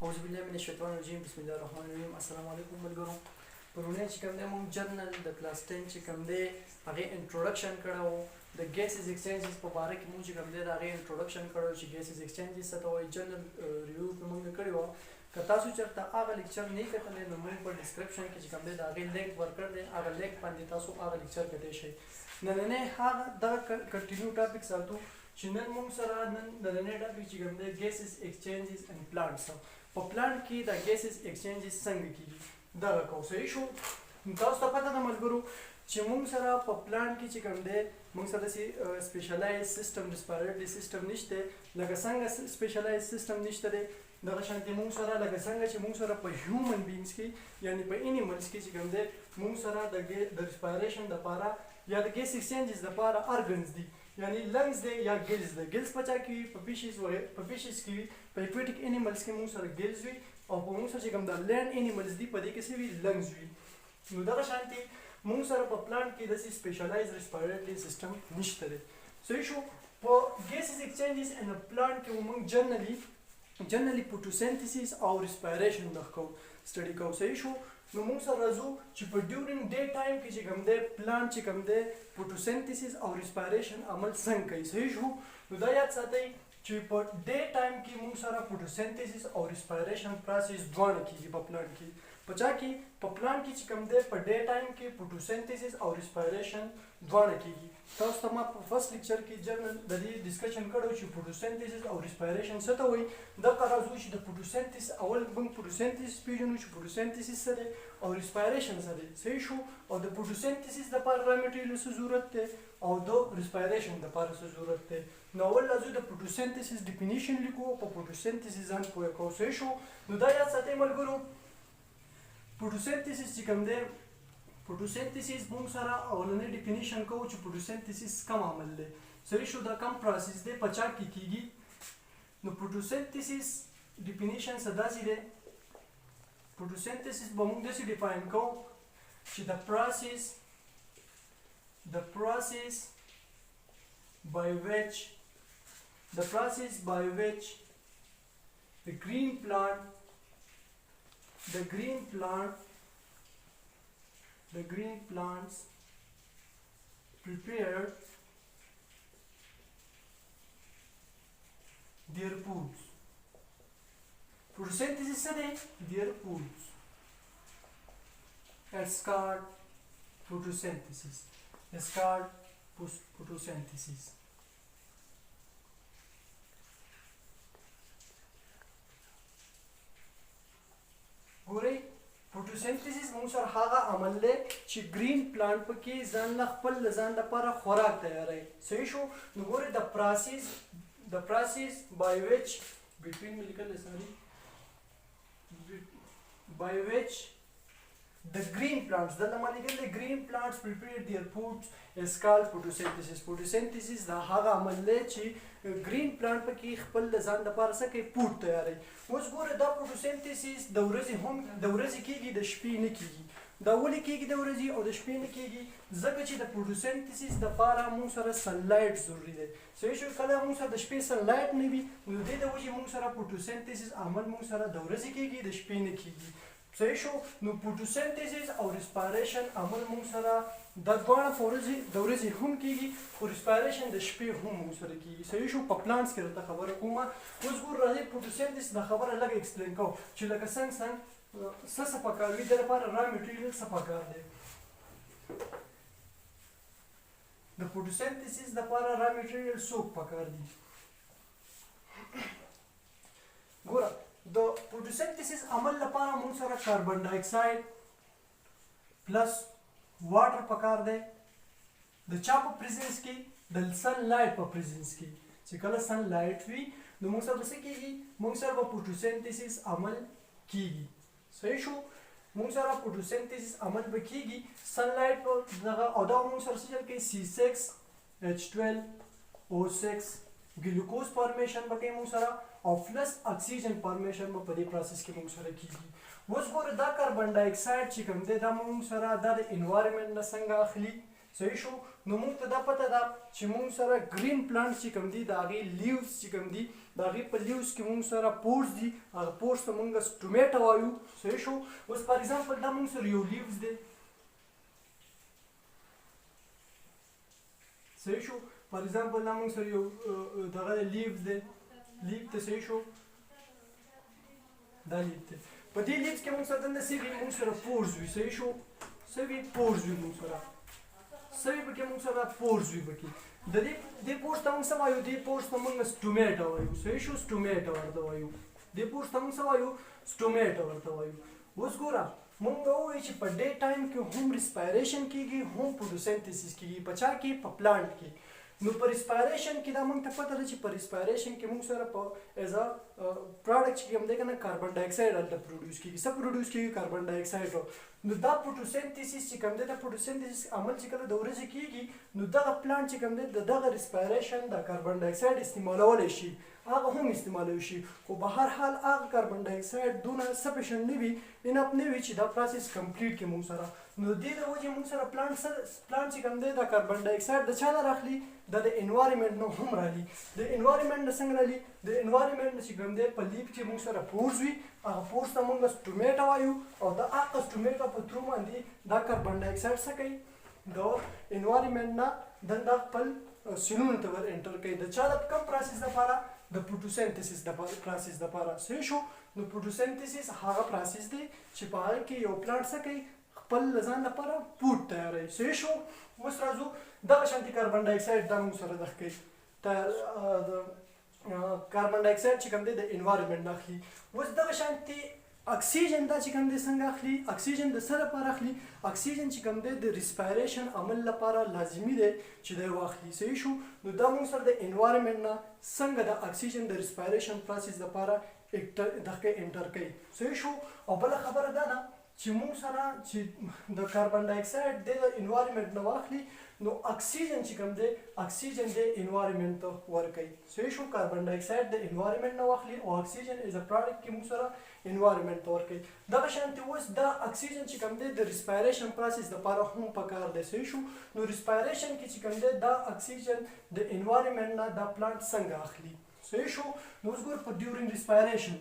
اعوذ بالله من الشیطان الرجیم بسم الله الرحمن الرحیم السلام علیکم ملګرو پرونی چې کوم دی مونږ جرنل د کلاس 10 چې کوم دی هغه انټروډکشن کړو د ګیسز ایکسچینجز په اړه کې مونږ چې کوم دی دا هغه انټروډکشن کړو چې ګیسز ایکسچینجز څه ته وایي جرنل ریویو مونږ کړو که تاسو چېرته هغه لیکچر نه کتلی نو مونږ په ډسکرپشن کې چې کوم دی د هغې لینک ورکړ دی هغه لینک باندې تاسو هغه لیکچر کتلی شئ نننی هغه دغه کنټینیو ټاپک ساتو چې نن مونږ سره نننی ټاپک چې کوم دی ګیسز ایکسچینجز اینډ پلانټس په پلانټ کې د ګیسز ایکسچینجز څنګه کیږي دغه کو صحیح شو تاسو ته پته ده ملګرو چې مونږ سره په پلانټ کې چې کوم دی مونږ سره داسې سپیشلایز سیستم ریسپیریټري سیستم نشته لکه څنګه سپیشلایز سیستم نشته دی دغه شانتې مونږ سره لکه څنګه چې مونږ سره په هیومن بینګز کې یعنې په انیملز کې چې کوم دی مونږ سره د ریسپیریشن دپاره یا د ګیس ایکسچینجز دپاره ارګنز دي یعنی لنګز دی یا ګلز دی ګلز په چا کې وي په فیشز کې وي په ایکویټیک انیملز کې مونږ سره ګلز وي او په مونږ سره چې کوم د لینډ انیملز دي په دې کې څه وي لنګز وي نو دغه شانتې مونږ سره په پلانټ کې داسې سپیشلایز ریسپیریټري سیستم نشته دی صحیح شو په ګیسز ایکسچینجز ان پلانټ کې مونږ جنرally فوټوسنتھسس او ریسپیریشن دغه کوو سټډي کوو صحیح شو نو موږ سره راځو چې په ډیورنګ ډے ټایم کې چې کوم دی پلانټ چې کوم دی فوټوسنتھسس او ریسپیریشن عمل څنګه کوي صحیح شو نو دا یاد ساتئ چې په ډے ټایم کې موږ سره فوټوسنتھسس او ریسپیریشن پروسس دواړه کیږي په پلانټ کې په چا کې په پلانټ کې چې کوم دی په ډے ټایم کې فوټوسنتھسس او ریسپیریشن دواړه کیږي تاسو ته ما په فرست لیکچر کې جرنل د دې ډسکشن کړو چې فوټوسنتھسس او ریسپیریشن څه ته وایي دغه راځو چې د فوټوسنتھسس اول موږ فوټوسنتھسس پیژنو چې فوټوسنتھسس څه دی او ریسپیریشن څه دی صحیح شو او د فوټوسنتھسس دپاره را میټیریل څه ضرورت دی او د ریسپیریشن دپاره څه ضرورت دی نو اول راځو د فوټوسنتھسس ډیفینیشن لیکو په فوټوسنتھسس ځان پوه کوو صحیح شو نو دا یاد ساتئ ملګرو فوټوسنتھسس چې کوم دی فوټوسنتھسس موږ سره اولنی ډیفینیشن کوو چې فوټوسنتھسس کم عمل دی صحیح شو دا کم پروسس دی په چا کې کیږي نو فوټوسنتھسس ډیفینیشن څه داسې دی photosynthesis به موږ داسې ډیفاین کوو چې the process by which the green plants prepare their foods. Photosynthesis څه دی their foods. It's called photosynthesis. ګورئ فوټوسنتھسس موږ سره هغه عمل دی چې ګرین پلانټ پکې ځان له خپل ځان لپاره خوراک تیاروي صحیح شو نو ګورئ د پروسس by which the green plants prepare their foods is called photosynthesis. Photosynthesis دا هغه عمل دی چې ګرین پلانټ پکې خپل ځان لپاره څه کوي فوډ تیاروي اوس ګوره دا فوټوسنتھسس د ورځې کیږي د شپې نه کیږي دا ولې کیږي د ورځې او د شپې نه کیږي ځکه چې د فوټوسنتھسس دپاره موږ سره سنلایټ ضروري دی صحیح شو کله موږ سره د شپې سنلایټ نه وي نو د دې د وجې موږ سره فوټوسنتھسس عمل موږ سره د ورځې کیږي د شپې نه کیږي صحیح شو نو فوټوسنتھسس او ریسپیریشن عمل موږ سره دا دواړه په د ورځې هم کیږي خو ریسپیریشن د شپې هم موږ سره کیږي صحیح شو په پلانټس کې راته خبره کومه اوس ګور راځئ فوټوسنتھسس دا خبره لږ ایکسپلین کوو چې لکه څنګه څه پکار وي د لپاره را میټیریل څه پکار دی د فوټوسنتھسس دپاره را میټیریل څوک پکار دي ګوره د فوټوسنتھسس عمل لپاره موږ سره کاربن ډای اکساید پلس واټر پکار دی د چا په پریزنس کې د سن لایټ په پریزنس کې چې کله سن لایټ وي نو موږ سره څه کیږي موږ سره به فوټوسنتھسس عمل کیږي صحیح شو موږ سره فوټوسنتھسس عمل به کیږي سن لایټ په دغه او دا موږ سره څه چل کوي C6H12O6 ګلوکوز فارمیشن به کوي موږ سره او پلس اکسیجن فارمیشن به په دې پروسس کې موږ سره کیږي اوس ګوره دا کاربن ډای اکساید چې کوم دی دا موږ سره دا د انوایرمنټ نه څنګه اخلي صحیح شو. نو موږ ته دا پته ده چې موږ سره ګرین پلانټس چې کوم دي د هغې لیوز چې کوم دي د هغې په لیوز کې موږ سره پورز دي، هغه پورز ته موږ سټومیټا وایو. صحیح شو. اوس فار ایگزامپل دا موږ سره یو لیوز دی. صحیح شو. فار ایگزامپل دا موږ سره یو دغه لیوز دی، لیف ته. صحیح شو. دا لیف دی. په دې لیفز کې موږ سره دنده څه وي؟ موږ سره پورز وي. صحیح شو. څه وي؟ پورز وي. موږ سره څه وي پکې؟ موږ سره پورز وي پکې. د دې پورز ته موږ څه وایو؟ دې پورز ته موږ سټومیټا وایو. صحیح شو. سټومیټا ورته وایو. دې پورز ته موږ څه وایو؟ سټومیټا ورته وایو. اوس ګوره موږ وایو چې په ډے ټایم کې هم ریسپایریشن کېږي، هم فوټوسنتھسس کېږي. په چا کې؟ په پلانټ کې. نو په ریسپایریشن کې دا موږ ته پته ده چې په ریسپایریشن کې موږ سره په ایز ا پروډکټ چې کوم دی که نه کاربن ډای اکساید هلته پروډیوس کېږي. څه پروډیوس کېږي؟ کاربن ډای اکساید. نو دا فوټوسنتھسس چې کوم دی دا فوټوسنتھسس عمل چې کله د ورځې کېږي نو دغه پلانټ چې کوم دی د دغه ریسپایریشن د کاربن ډای اکساید استعمالولی شي، هغه هم استعمالوي شي، خو به هر حال هغه کاربن ډای اکساید دونه سفیشنټ نه وي، انف نه وي چې دا پروسس کمپلیټ کړي موږ سره. نو د دې د وجې موږ سره پلانټ چې کوم دی دا کاربن ډای اکساید د چا نه راخلي؟ دا د انوایرمنټ نه هم راځي. د انوایرمنټ نه څنګه راځي؟ د انوایرمنټ چې کوم دی په لیف کې موږ سره پورز وي، هغه پورز ته موږ سټومیټا وایو، او د هغه سټومیټا په تھرو باندې دا کاربن ډای اکساید څه کوي؟ د انوایرمنټ نه دنده خپل سینونو ته ور انټر کوي. د چا د کوم پروسس لپاره؟ د فوټوسنتھسس د پروسس لپاره. صحیح شو. نو فوټوسنتھسس هغه پروسس دی چې په هغه کې یو پلانټ څه کوي؟ خپل ځان لپاره فوډ تیاروي. صحیح شو. اوس راځو دغه شانتي کاربن ډای اکساید دا موږ سره دغه کوي کاربن ډای اکساید چې کوم دی د انوایرمنټ نه اخلي. اوس دغه شانتي اکسیجن دا چې کوم دی څنګه اخلي؟ اکسیجن د څه لپاره اخلي؟ اکسیجن چې کوم دی د ریسپایریشن عمل لپاره لازمي دی چې دی واخلي. صحیح شو. نو دا موږ سره د انوایرمنټ نه څنګه د اکسیجن د ریسپایریشن پروسس لپاره دغه انټر کوي. صحیح شو. او بله خبره دا ده چې موږ سره چې د کاربن ډای اکساید د انوایرمنټ نه واخلي نو اکسیجن چې کوم دی اکسیجن د انوایرمنټ ته ورکوي. صحیح شو. کاربن ډای اکساید د انوایرمنټ نه واخلي او اکسیجن ایز ا پروډکټ کې موږ سره انوایرمنټ ته ورکوي. دغه شانتي اوس دا اکسیجن چې کوم دی د ریسپایریشن پروسس لپاره هم پکار دی. صحیح شو. نو ریسپایریشن کې چې کوم دی دا اکسیجن د انوایرمنټ نه دا پلانټ څنګه اخلي؟ صحیح شو. نو اوس ګور په ډیورینګ ریسپایریشن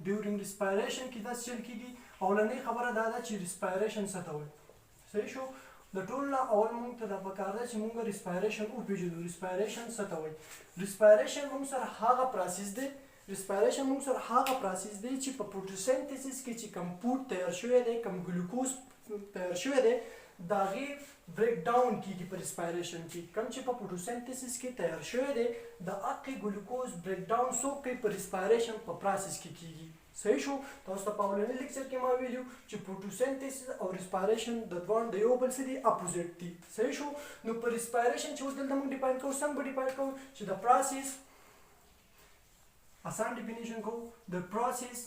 ډیورینګ ریسپایریشن کې دا چل کېږي. اولنۍ خبره دا ده چې ریسپایریشن څه ته وایي. صحیح شو. د ټولو نه اول موږ ته دا پکار ده چې موږ ریسپایریشن وپېژنو. ریسپایریشن څه ته وایي؟ ریسپایریشن موږ سره هغه پروسس دی چې په فوټوسنتھسس کې چې کوم فوډ تیار شوی دی، کوم ګلوکوز تیار شوی دی، د هغې بریک ډاون کېږي په ریسپایریشن کې. کوم چې په فوټوسنتھسس کې تیار شوی دی د هغې ګلوکوز بریک ډاون څوک کوي؟ په ریسپایریشن په پروسس کې کېږي. صحیح شو. تاسو ته په اولني لیکچر کې ما ویلو چې فوټوسنتھسس او ریسپایریشن د دواړو د یو بل څه دي؟ اپوزیټ دي. صحیح شو. نو په ریسپایریشن چې اوس دلته موږ ډیفاین کوو څنګه به ډیفاین کوو چې د پروسس آسان ډیفینیشن کوو. د پروسس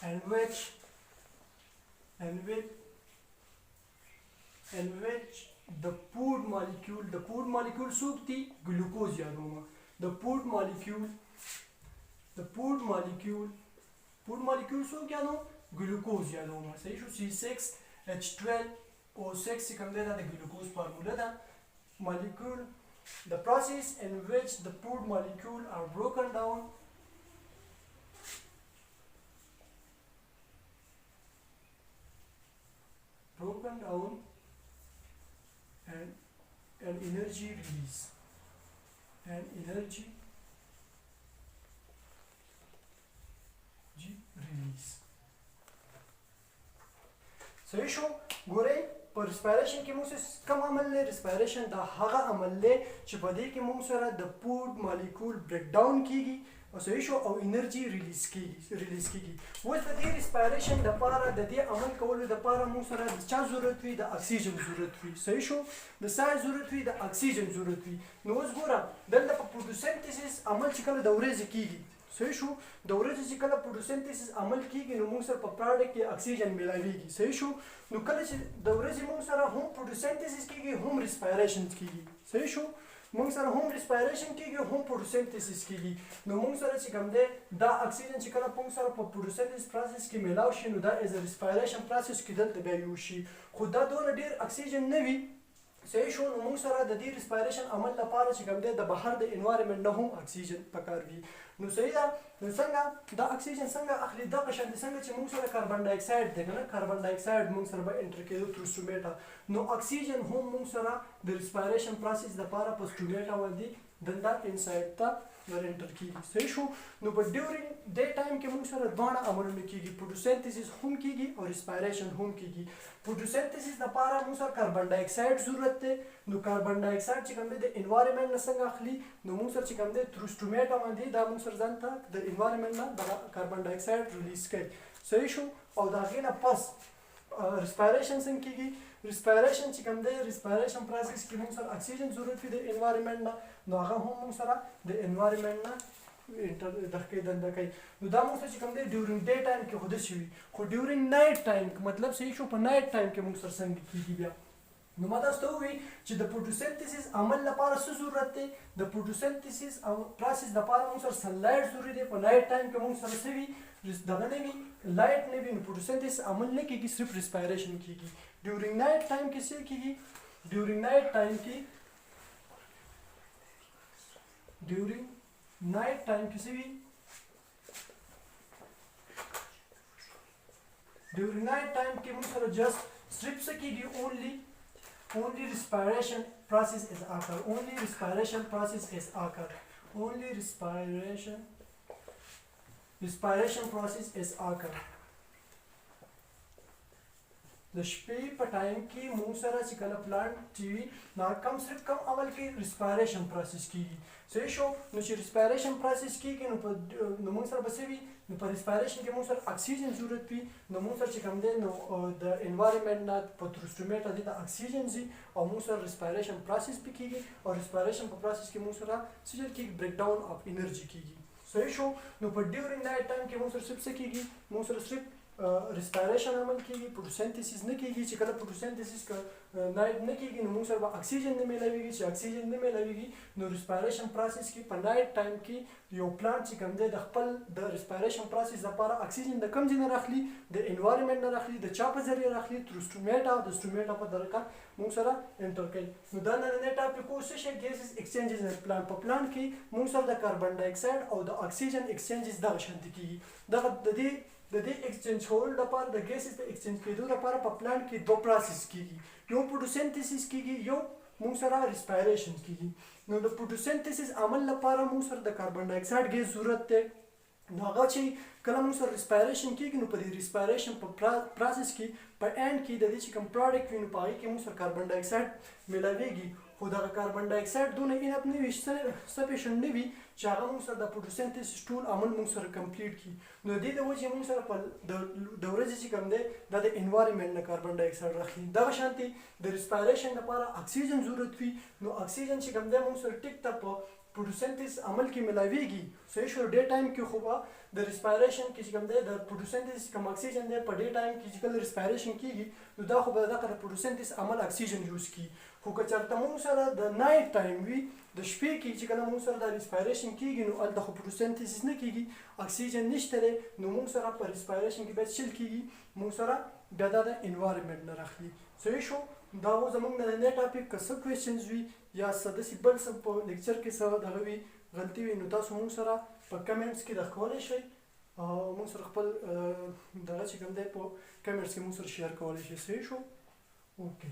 in which the food molecule څوک دي؟ ګلوکوز یادومه. the food molecule څوک یادوم؟ ګلوکوز یادومه. صحیح شو. C6H12O6 چې کوم دی دا د ګلوکوز فارموله ده. molecule the process in which the food molecule are broken down and energy release. صحیح شو. ګورئ په ریسپایریشن کې موږ کوم عمل دی؟ ریسپایریشن دا هغه عمل دی چې په دې کې موږ سره د فوډ مالیکول بریک ډاون کېږي. صحیح شو. او انرژي ریلیز کېږي. اوس د دې ریسپایریشن دپاره د دې عمل کولو دپاره موږ سره د چا ضرورت وي؟ د اکسیجن ضرورت وي. صحیح شو. د څه ضرورت وي؟ د اکسیجن ضرورت وي. نو اوس ګوره دلته په فوټوسنتھسس عمل چې کله د ورځې کېږي. صحیح شو. د ورځې چې کله فوټوسنتھسس عمل کېږي نو موږ سره په پروډکټ کې اکسیجن میلاویږي. صحیح شو. نو کله چې د ورځې موږ سره هم فوټوسنتھسس کېږي هم ریسپایریشن کېږي. صحیح شو. موږ سره هم ریسپایریشن کیږي هم فوټوسنتھسس کیږي. نو موږ سره چې کوم دی دا اکسیجن چې کله موږ سره په فوټوسنتھسس پروسس کې میلاو شي نو دا از ریسپایریشن پروسس کې دلته بیا یو شي، خو دا دونه ډیر اکسیجن نه وي. صحیح شو. نو موږ سره د دې ریسپایریشن عمل لپاره چې کوم دی د بهر د انوایرمنټ نه هم اکسیجن پکار وي. نو صحیح ده. نو څنګه دا اکسیجن څنګه اخلي؟ دغه شان څنګه چې موږ سره کاربن ډای اکساید دی کنه، کاربن ډای اکساید موږ سره به انټر کېدو تر سټومیټا، نو اکسیجن هم موږ سره د ریسپایریشن پروسس لپاره په سټومیټا باندې دنده انساید ته ور انټر کیږي. صحیح شو. نو په ډیورینګ ډے ټایم کې موږ سره دواړه عملونه کیږي، فوټوسنتھسس هم کیږي او ریسپایریشن هم کیږي. فوټوسنتھسس لپاره موږ سره کاربن ډای اکساید ضرورت دی. نو کاربن ډای اکساید چې کوم دی د انوایرمنټ نه څنګه اخلي؟ نو موږ سره چې کوم دی تر سټومیټا باندې دا موږ سره ځان ته د انوایرمنټ نه د کاربن ډای اکساید ریلیز کوي. صحیح شو. او دا غینه پس ریسپایریشن څنګه کیږي؟ ریسپایریشن چې کوم دی ریسپایریشن پروسس کې موږ سره اکسیجن ضرورت وي د انوایرمنټ نه، نو هغه هم موږ سره د انوایرمنټ نه دغه دنده کوي. نو دا موږ چې کوم دی ډیورینګ ډے ټایم کې خود شي وي، خو ډیورینګ نایټ ټایم مطلب صحیح شو په نایټ ټایم کې موږ سره څنګه کیږي بیا. نو ما تاسو ته وویل چې د فوټوسنتھسس عمل لپاره څه ضرورت دی؟ د فوټوسنتھسس او پروسس لپاره موږ سره سنلایټ ضروري دی. په نایټ ټایم کې موږ سره څه وي؟ دغه نه وي، لایټ نه وي، نو فوټوسنتھسس عمل نه کیږي، صرف ریسپایریشن کیږي. ډیورینګ نایټ ټایم کې څه کیږي؟ ډیورینګ نایټ ټایم کې څه وي؟ ډیورینګ نایټ ټایم کې موږ سره جست صرف څه کیږي؟ only respiration process is occur. Only respiration process is occur. Only respiration process is occur. د شپې په ټایم کې موږ سره چې کله پلانټ چې وي نو صرف کم اول کې ریسپایریشن پروسس کیږي. صحیح شو. نو چې ریسپایریشن پروسس کیږي نو موږ سره به څه وي؟ نو په ریسپایریشن کې موږ سره اکسیجن ضرورت وي. نو موږ سره چې کوم دی نو د انوایرمنټ نه په تر سټومیټا دی د اکسیجن ځي او موږ سره ریسپایریشن پروسس پې کیږي او ریسپایریشن په پروسس کې موږ سره څه چل کیږي؟ بریک ډاون اف انرژي کیږي. صحیح شو. نو په ډیورینګ نایټ ټایم کې موږ سره صرف څه کیږي؟ موږ سره صرف ریسپایریشن عمل کیږي، فوټوسنتھسس نه کیږي. چې کله فوټوسنتھسس نایټ نه کیږي نو موږ سره به اکسیجن نه میلاویږي. چې اکسیجن نه میلاویږي نو ریسپایریشن پروسس کې په نایټ ټایم کې یو پلانټ چې کوم دی د خپل د ریسپایریشن پروسس لپاره اکسیجن د کوم ځای نه راخلي؟ د انوایرمنټ نه راخلي، د چا په ذریعه راخلي؟ تر سټومیټا. د سټومیټا په طریقه موږ سره انټر کوي. نو دا نننی ټاپک و څه شی؟ ګیسز ایکسچینجز ان پلانټ. په پلانټ کې موږ سره د کاربن ډای اکساید او د اکسیجن ایکسچینجز دغه شانتي کیږي. دغه د دې ایکسچینج کولو لپاره د ګیسز د ایکسچینج کېدو لپاره په پلانټ کې دوه پروسس کیږي، یو فوټوسنتھسس کیږي، یو موږ سره ریسپایریشن کیږي. نو د فوټوسنتھسس عمل لپاره موږ سره د کاربن ډای اکساید ګیس ضرورت دی. نو هغه چې کله موږ سره ریسپایریشن کیږي نو په دې ریسپایریشن په پروسس کې په اینډ کې د دې چې کوم پروډکټ وي نو په هغې کې موږ سره کاربن ډای اکساید میلاویږي. خو دغه کاربن ډای اکساید دونه انف نه وي، سفیشنټ نه وي چې هغه موږ سره د فوټوسنتھسس ټول عمل موږ سره کمپلیټ کړي. نو د دې د وجې موږ سره په د ورځې چې کوم دی دا د انوایرمنټ نه کاربن ډای اکساید راخلي. دغه شانتې د ریسپایریشن لپاره اکسیجن ضرورت وي. نو اکسیجن چې کوم دی موږ سره ټیک ته په فوټوسنتھسس عمل کې میلاویږي. صحیح شو. ډے ټایم کې خو به د ریسپایریشن کې چې کوم دی د فوټوسنتھسس کوم اکسیجن دی په ډے ټایم کې چې کله ریسپایریشن کیږي نو دا خو به دغه د فوټوسنتھسس عمل اکسیجن یوز کړي. خو که چېرته موږ سره د نایټ ټایم وي، د شپې کې چې کله موږ سره د ریسپایریشن کیږي نو هلته خو فوټوسنتھسس نه کیږي، اکسیجن نشته دی. نو موږ سره په ریسپایریشن کې بیا چل کیږي، موږ سره بیا دا د انوایرمنټ نه راخلي. صحیح شو. دا و زموږ نننی ټاپک. که څه کوېسچنز وي یا څه داسې بل څه په لیکچر کې څه دغه وي غلطي وي نو تاسو موږ سره په کمنټس کې راکولی شئ او موږ سره خپل دغه چې کوم دی په کمنټس کې موږ سره شیر کولی شئ. صحیح شو. اوکې.